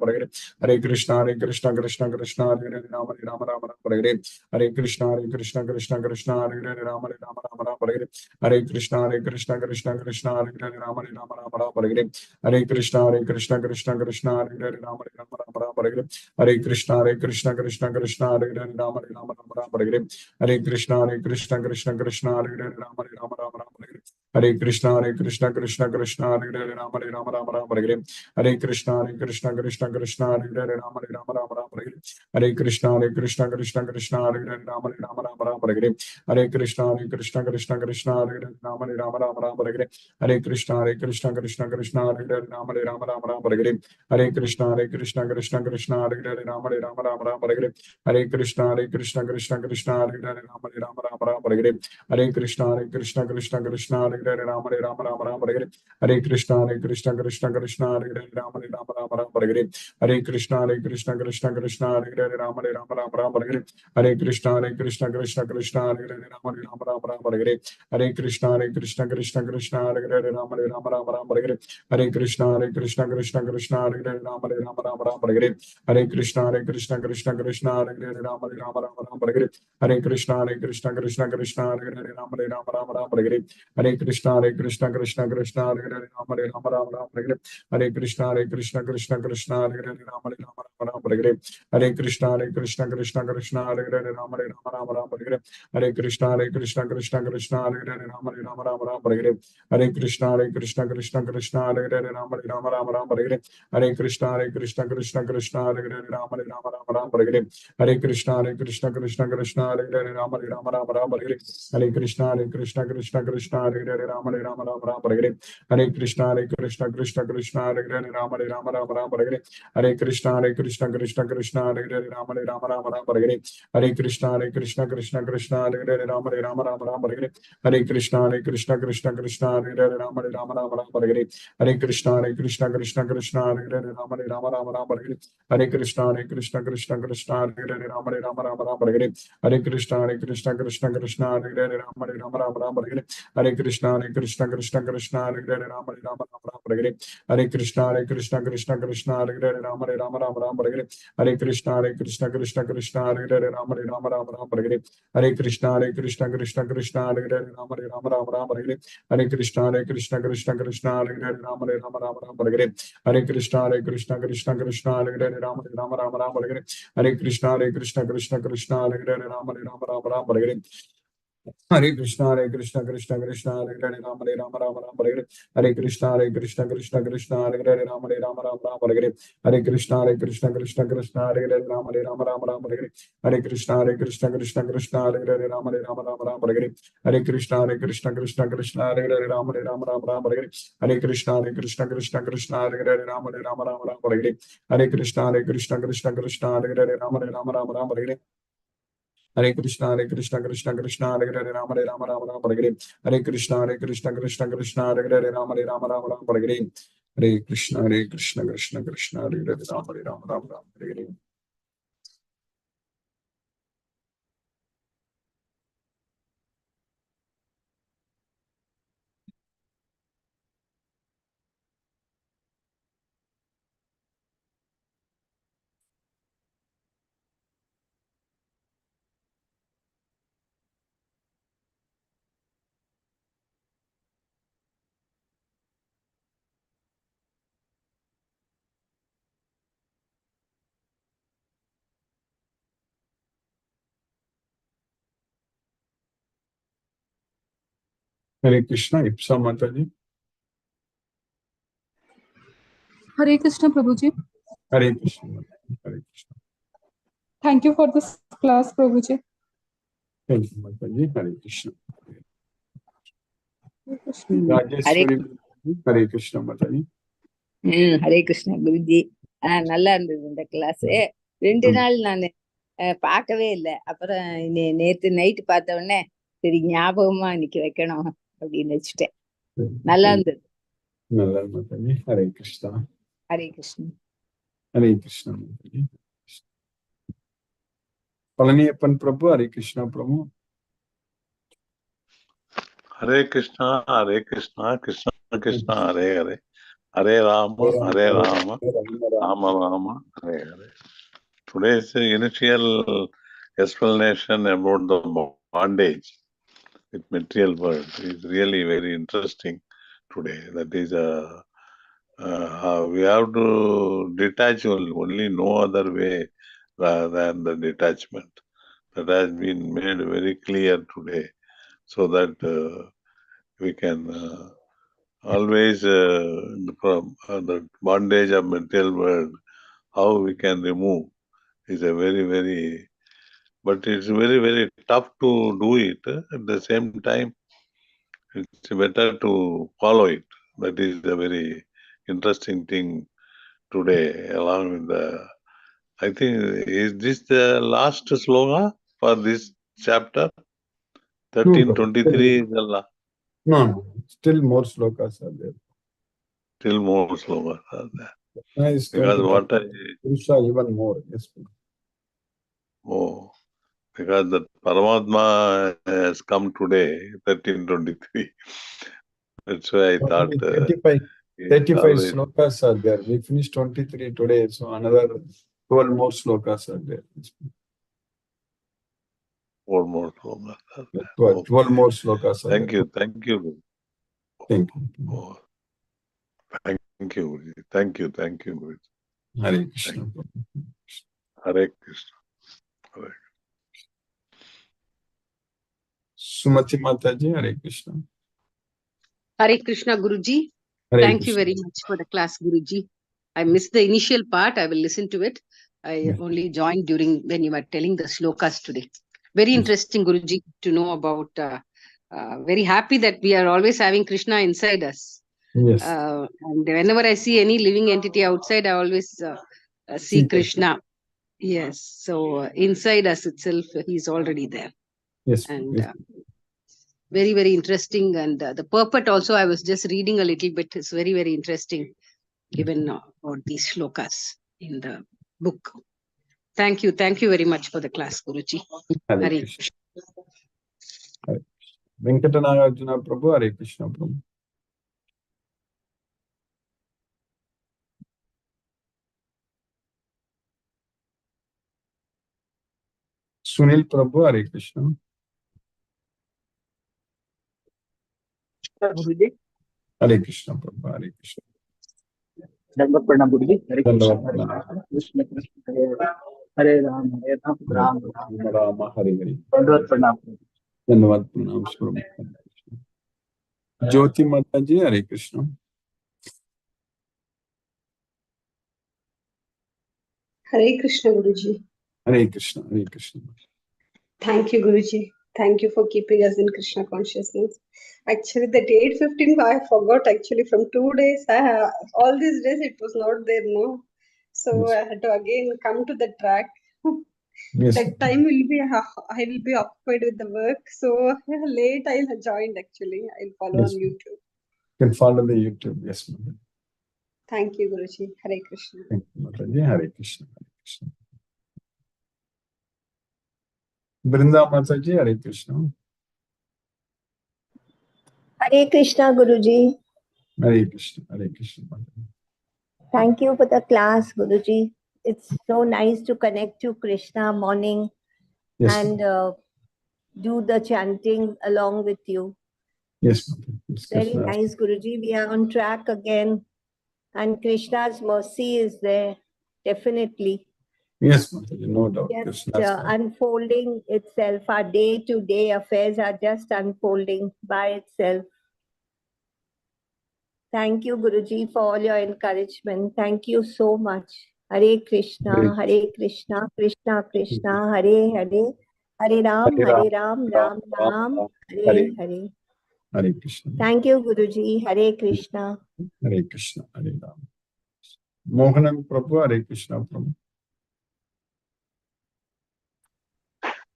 Hare Krishna Krishna Hare Hare Rama Hare Hare Krishna Krishna Krishna Hare Hare Rama Hare Hare Krishna Krishna Krishna Hare Hare Rama Hare Hare Krishna Krishna Krishna Hare Hare Rama Hare Hare Krishna Krishna Krishna Hare Hare Rama Hare Hare Krishna Krishna Krishna Hare Hare Rama Hare Hare Krishna Krishna Krishna Hare Hare Rama Hare Hare Krishna Krishna Krishna Hare Hare Rama Hare Hare Krishna Krishna Krishna Hare Hare Rama Hare Hare Krishna Krishna Krishna Hare Hare Rama Hare Hare Krishna Krishna Krishna Hare Hare Rama Hare Hare Krishna Krishna Krishna Hare Hare Rama Hare Hare Krishna Krishna Krishna Hare Hare Rama Hare Hare Krishna Krishna Krishna Hare Hare Rama Hare Hare Krishna Krishna Krishna Hare Hare Rama Hare Hare Krishna Krishna Krishna Hare Hare Rama Hare Hare Krishna Krishna Krishna Hare Hare Rama Hare Hare Krishna Krishna Krishna Hare Hare Rama Hare Hare Krishna Krishna Krishna Hare Hare Rama Hare Hare Krishna Krishna Krishna Hare Hare Rama Hare Hare Krishna Krishna Krishna Hare Hare Rama Hare Hare Krishna Krishna Krishna Hare Hare Rama Hare Hare Krishna Krishna Krishna Hare Hare Rama Hare Hare Krishna Krishna Krishna Hare Hare Rama Hare Hare Krishna Krishna Krishna Hare Hare Rama Hare Hare Krishna Krishna Krishna Hare Hare Rama Hare Hare Krishna Krishna Krishna Hare Hare Rama Hare Hare Krishna Krishna Krishna Hare Hare Rama Hare Hare Krishna Krishna Krishna Hare Hare Rama Hare Hare Krishna Krishna Krishna Hare Hare Rama Hare Hare Krishna Krishna Krishna Hare Hare Rama Hare Hare Krishna Krishna Krishna Hare Hare Rama Hare Hare Krishna Krishna Krishna Hare Hare Rama Hare Hare Krishna Krishna Krishna Hare Hare Rama Hare Hare Krishna Krishna Krishna Hare Hare Rama Hare Hare Krishna Krishna Krishna Hare Hare Rama Hare Hare Krishna Krishna Krishna Hare Hare Rama Hare Hare Krishna Krishna Krishna Hare Hare Rama Hare Hare Krishna Krishna Krishna Hare Hare Rama Hare Hare Krishna Krishna Krishna Hare Hare Rama Hare Hare Krishna, Krishna Krishna, Hare Hare Rama, Rama, Hare Krishna, Krishna Krishna, Hare Hare Rama, Rama, Hare Krishna, Krishna Krishna, Hare Hare Rama, Rama, Hare Krishna, Krishna, Hare Hare Rama, Rama, Hare Krishna, Krishna, Hare Hare Rama, Rama, Hare Krishna, Krishna, Hare Hare Rama, Rama, Hare Krishna, Krishna, Hare Hare Rama, Rama, Hare Krishna, Krishna, Hare Hare Rama, Rama, Hare Krishna, Krishna, Hare Hare Rama, Rama, Hare Krishna, Krishna, Hare Hare Rama, Rama, Hare Hare Krishna, Ipsa Mataji. Hare Krishna, Prabhuji. Hare Krishna, Hare Krishna. Thank you for this class, Prabhuji. Thank you, Mataji. Hare Krishna. Hare Krishna. Rajeshwari, Hare Krishna, Mataji. Hare Krishna, Guruji. நல்லா இருந்தது இந்த class. 2 நாள் நான் பார்க்கவே இல்லை. அப்புறம் நேத்து night பார்த்த உடனே சரி ஞாபகமா இன்னைக்கு வைக்கணும் அப்படின்னு வச்சுட்டேன். நல்லா இருந்தது. நல்லா மாதாஜி. ஹரே கிருஷ்ணா. ஹரே கிருஷ்ணா. ஹரே கிருஷ்ணா மாதாஜி. பழனியப்பன் பிரபு. ஹரே கிருஷ்ணா பிரபு. Hare Krishna, Hare Krishna, Krishna Krishna, Hare Hare, Hare Rama, Hare Rama, Rama Rama, Hare Hare. Today's initial explanation about the bondage with material world is really very interesting today. That is, we have to detach only, no other way rather than the detachment. That has been made very clear today, so that we can always from the bondage of material world, how we can remove is a very, but it's very tough to do it. At the same time, it's better to follow it. That is the very interesting thing today, along with the, I think, is this the last sloka for this chapter? 1323 is the last. No, still more slokas are there. Still more slokas are there. Because what Purusha even more. Yes. Oh, because the Paramatma has come today, 1323. That's why I thought 35 slokas are there. We finished 23 today, so another 12 more slokas are there. 4 more slokas are there. 12 more slokas are Thank there. you. Thank you. Thank you. Oh, thank you, Guruji. Thank you, Guruji. Hare Krishna. Hare Krishna. Hare. Sumati Mataji, Hare Krishna. Hare Krishna, Guruji. Hare Thank Krishna. you very much for the class, Guruji. I missed the initial part. I will listen to it. I only joined during when you were telling the slokas today. Very interesting, Guruji, to know about. Very happy that we are always having Krishna inside us. Yes. And whenever I see any living entity outside, I always see Krishna. Yes. So inside us itself, he's already there. Yes. And yes. very interesting. And the purport also, I was just reading a little bit. It's very interesting, given about these shlokas in the book. Thank you very much for the class, Guruji. Hare Hare Krishna. Venkatanagarjuna Prabhu, Hare Krishna Prabhu. Sunil Prabhu, Hare Krishna. Hare Krishna Prabhu, Hare Krishna. Dandavat pranam Guruji. Hare Krishna. Dandavat Krishna Krishna Hare Ram, Hare Ram, Ram Ram, Rama, Hare Hare. Dandavat pranam. धन्यवाद प्रणाम प्रभु। ज्योति माता जी, हरे Krishna. Hare Krishna Guruji. Hare Krishna, Hare Krishna. Thank you, Guruji. Thank you for keeping us in Krishna consciousness. Actually, that 8:15 I forgot actually from 2 days. All these days it was not there, no. So Yes. I had to again come to the track. Yes. That time will be I will be occupied with the work. So late I'll joined actually. I'll follow Yes. on YouTube. You can follow the YouTube. Yes, mother. Thank you, Guruji. Hare Krishna. Thank you, Mata ji. Hare Krishna, Hare Krishna. Brinda Mata ji, Hare Krishna. Hare Krishna, Guruji. Hare Krishna, Hare Krishna. Mata ji. Thank you for the class, Guruji. It's so nice to connect to Krishna morning Yes, and do the chanting along with you. yes, Mata. It's Very Krishna. nice, Guruji. We are on track again, and Krishna's mercy is there, definitely. Yes, Mata ji, no doubt. Just Krishna's unfolding itself. Our day-to-day affairs are just unfolding by itself. Thank you, Guruji, for all your encouragement. Thank you so much. Hare Krishna, Hare Krishna, Krishna Krishna, Hare Hare, Hare Ram, Ram Ram, Ram, Hare Hare. Hare Krishna. Thank you, Guruji. Hare Krishna. Hare Krishna, Hare Ram. Mohanan Prabhu, Hare Krishna Prabhu.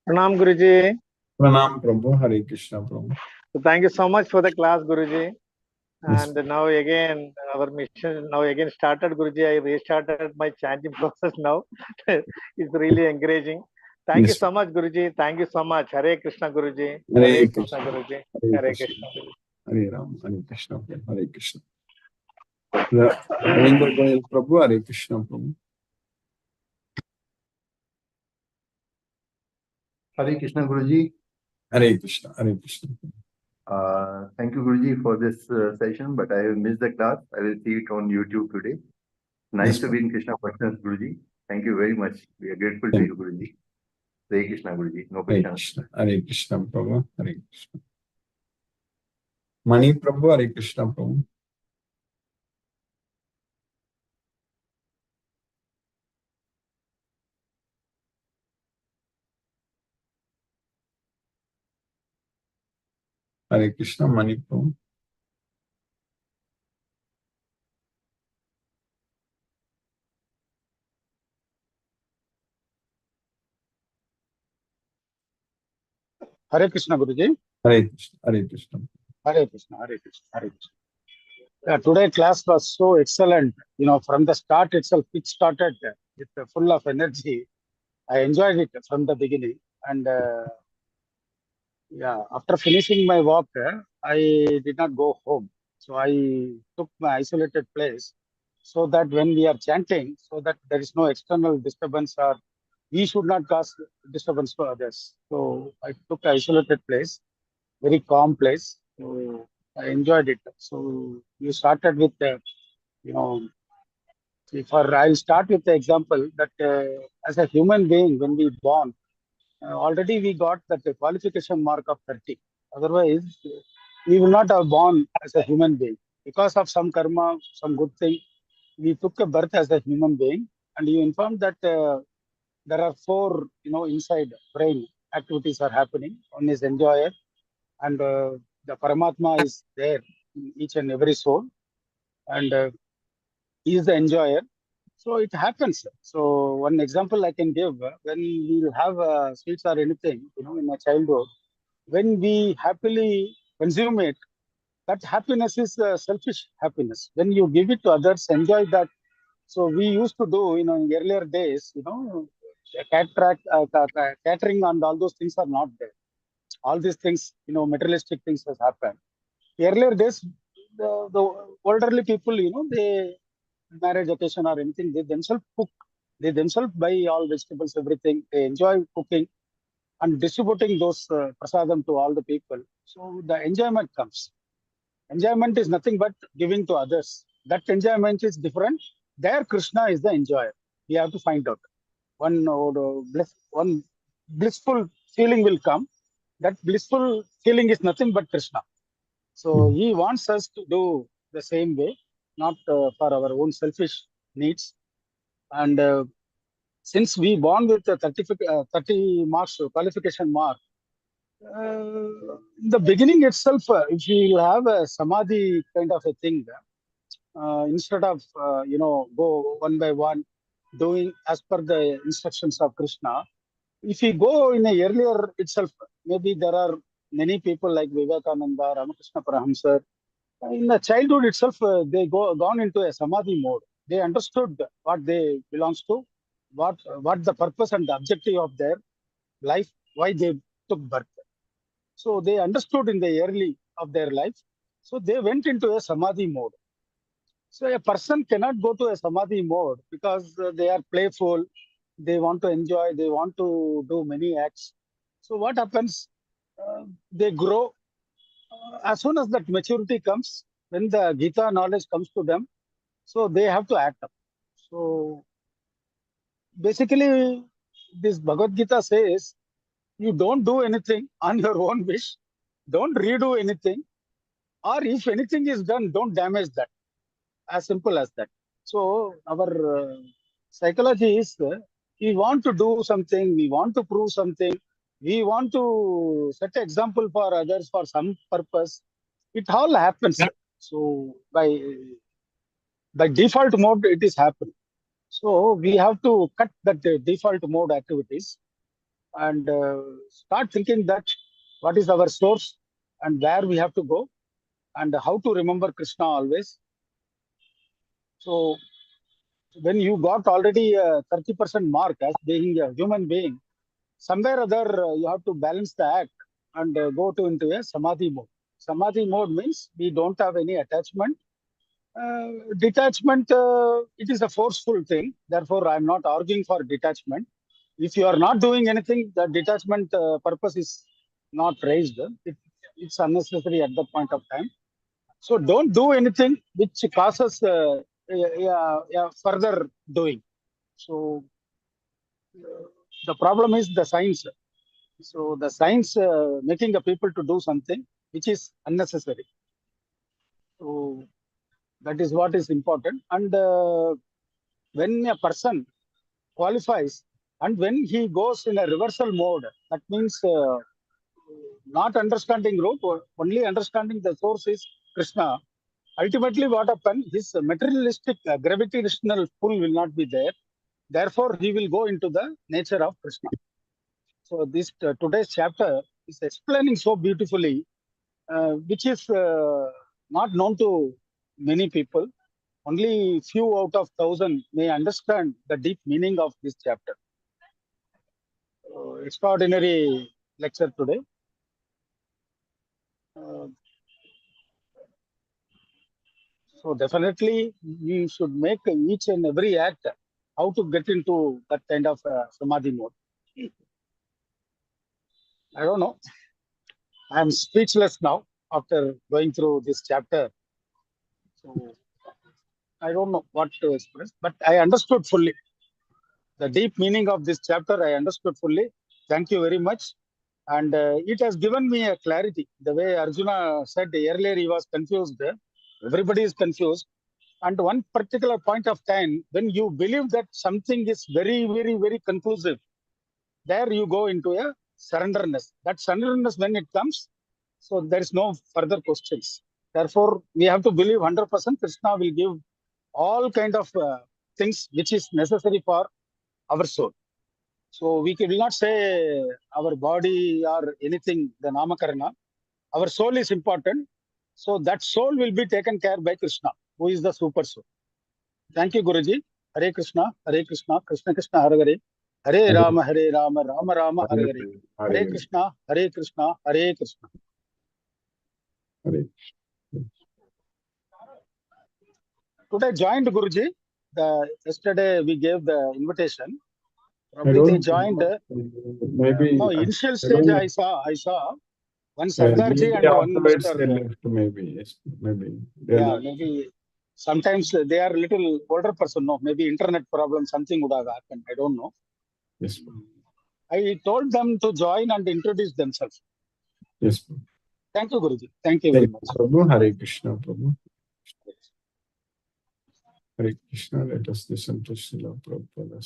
Pranam Guruji. Pranam Prabhu, Hare Krishna Prabhu. So thank you so much for the class, Guruji. Yes. And now again, our mission now again started, Guruji. I restarted my chanting process now. It's really encouraging. Thank you Yes. so much, Guruji. Thank you so much. Hare Krishna, Guruji. Hare Hare Krishna. Krishna, Guruji. Hare Hare Krishna. Krishna, Guruji. Hare Ram, Hare Krishna, Hare Krishna. Ravindra Goyal Prabhu, Hare Krishna Prabhu. Hare Krishna Guruji. Hare Krishna, Hare Krishna. Thank you Guruji for this session, but I have missed the class. I will see it on YouTube today. Nice Yes, to be in Krishna consciousness, Guruji. Thank you very much. We are grateful to you, Guruji. Hare Krishna Guruji. No Hare question. Krishna, Hare Krishna Prabhu, Hare Krishna. Mani Prabhu, Hare Krishna Prabhu. Hare Krishna, Mani Prabhu. Hare Krishna Guruji. Hare Krishna, Hare Krishna. Hare Krishna, Hare Krishna, Hare Krishna. Today class was so excellent. You know, from the start itself, it started with full of energy. I enjoyed it from the beginning. And yeah, after finishing my walk, I did not go home. So I took my isolated place so that when we are chanting, so that there is no external disturbance or we should not cause disturbance to others. So I took an isolated place, very calm place. So I enjoyed it. So you started with, you know, I'll start with the example that as a human being, when we born, already we got that qualification mark of 30. Otherwise, we will not have born as a human being. Because of some karma, some good thing, we took a birth as a human being. And you informed that there are four, inside brain activities are happening. One is enjoyer, and the Paramatma is there in each and every soul, and he is the enjoyer. So it happens. So one example I can give, when we have sweets or anything, in a childhood, when we happily consume it, that happiness is selfish happiness. When you give it to others, enjoy that. So we used to do, in earlier days, catering and all those things are not there. All these things, materialistic things has happened. Earlier days, the elderly people, they marriage occasion or anything, they themselves cook. They themselves buy all vegetables, everything. They enjoy cooking and distributing those prasadam to all the people. So the enjoyment comes. Enjoyment is nothing but giving to others. That enjoyment is different. There, Krishna is the enjoyer. We have to find out. One blissful feeling will come. that blissful feeling is nothing but Krishna. So he wants us to do the same way, not for our own selfish needs. And since we born with a 30 marks qualification mark, in the beginning itself, if we will have a samadhi kind of a thing, instead of go one by one doing as per the instructions of Krishna, if we go in a earlier itself, maybe there are many people like Vivekananda, Ramakrishna Parahamsa. In the childhood itself, they gone into a samadhi mode. They understood what they belongs to, what the purpose and the objective of their life, why they took birth. So they understood in the early of their life. So they went into a samadhi mode. So a person cannot go to a samadhi mode because they are playful, they want to enjoy, they want to do many acts. So what happens? They grow. As soon as that maturity comes, when the Gita knowledge comes to them, so they have to act up. So basically, this Bhagavad Gita says, you don't do anything on your own wish, don't redo anything, or if anything is done, don't damage that. As simple as that. So our psychology is we want to do something, we want to prove something, we want to set an example for others for some purpose. It all happens. So by default mode, it is happening. So we have to cut that default mode activities and start thinking that what is our source and where we have to go and how to remember Krishna always. So when you got already a 30% mark as being a human being, somewhere or other you have to balance the act and go into a samadhi mode. Samadhi mode means we don't have any attachment. Detachment, it is a forceful thing. Therefore, I'm not arguing for detachment. If you are not doing anything, the detachment purpose is not raised. It's unnecessary at that point of time. So don't do anything which causes further doing. So the problem is the science. So the science making the people to do something which is unnecessary. So that is what is important. And when a person qualifies and when he goes in a reversal mode, that means not understanding root, only understanding the source is Krishna. Ultimately, what happens? His materialistic gravitational pull will not be there. Therefore, he will go into the nature of Krishna. So this today's chapter is explaining so beautifully, which is not known to many people. Only few out of 1,000 may understand the deep meaning of this chapter. Extraordinary lecture today. So definitely we should make each and every act how to get into that kind of samadhi mode. I don't know. I'm speechless now after going through this chapter. So I don't know what to express, but I understood fully the deep meaning of this chapter. I understood fully. Thank you very much. And it has given me a clarity. The way Arjuna said earlier, he was confused. Everybody is confused. And one particular point of time, when you believe that something is very, very, very conclusive, there you go into a surrenderness. That surrenderness, when it comes, so there is no further questions. Therefore, we have to believe 100% Krishna will give all kind of things which is necessary for our soul. So we will not say our body or anything, the Namakarana. Our soul is important. So that soul will be taken care by Krishna, who is the super soul. Thank you, Guruji. Hare Krishna, Krishna Krishna, Hare Hare. Hare Rama, Rama Rama, Hare Hare. Hare Krishna, Krishna Krishna. Today joined Guruji. Yesterday we gave the invitation. Probably they joined. Maybe no, initial stage I saw one Sardarji and one afterwards Mr. they left. Maybe yes, maybe. Yeah, maybe sometimes they are little older person. No, maybe internet problem, something would have happened. I don't know. Yes. I told them to join and introduce themselves. Yes. Thank you, Guruji. Thank you very Thank much. you, Prabhu. Hare Krishna, Prabhu. Hare Krishna. Let us listen to Srila Prabhupada.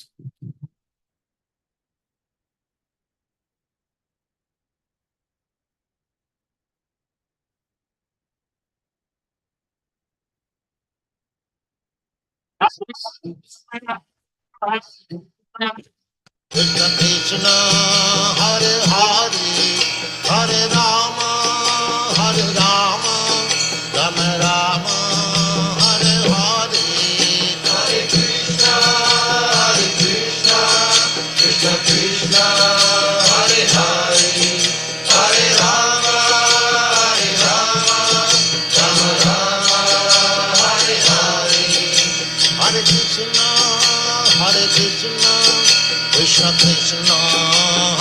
Krishna Krishna, Hare Hare, Hare Rama, Hare Rama, Rama Rama, Hare Hare, Hare Krishna, Krishna Krishna, Hare Hare, Hare Rama, Rama Rama, Hare Hare, Hare Krishna, Krishna Krishna,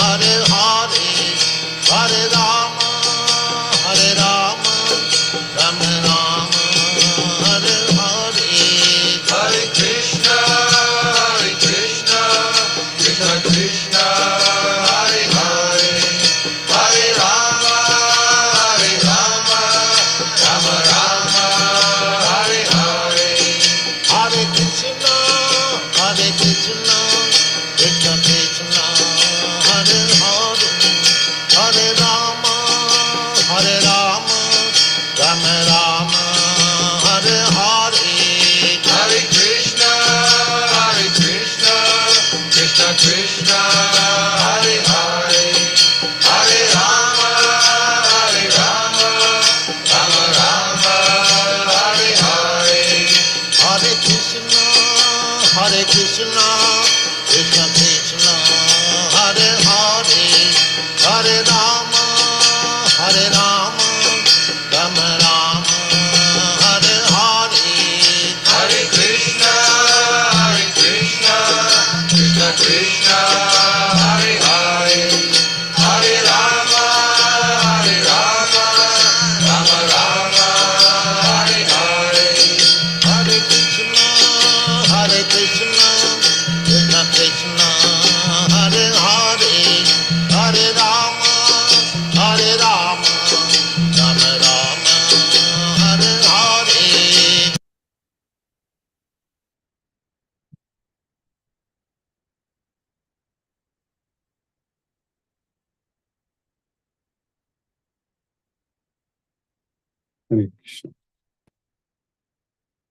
Hare Hare, Hare Rama, Rama Rama, Hare Hare, Hare Krishna, Krishna Krishna, Hare Hare, Hare Rama, Rama Rama, Hare Hare, Hare Krishna, Krishna Krishna, Hare Hare, Hare Rama, Rama Rama, Hare Hare, Hare Krishna, Krishna Krishna, Hare Hare, Hare Rama, Rama Rama, Hare Hare, Hare Krishna, Krishna Krishna, Hare Hare, Hare Rama, Rama Rama, Hare Hare, Hare Krishna, Krishna Krishna, Hare Hare, Hare Rama, Rama Rama, Hare Hare, Hare Krishna, Krishna Krishna, Hare Hare, Hare Rama, Rama Rama, Hare Hare. Hare Krishna.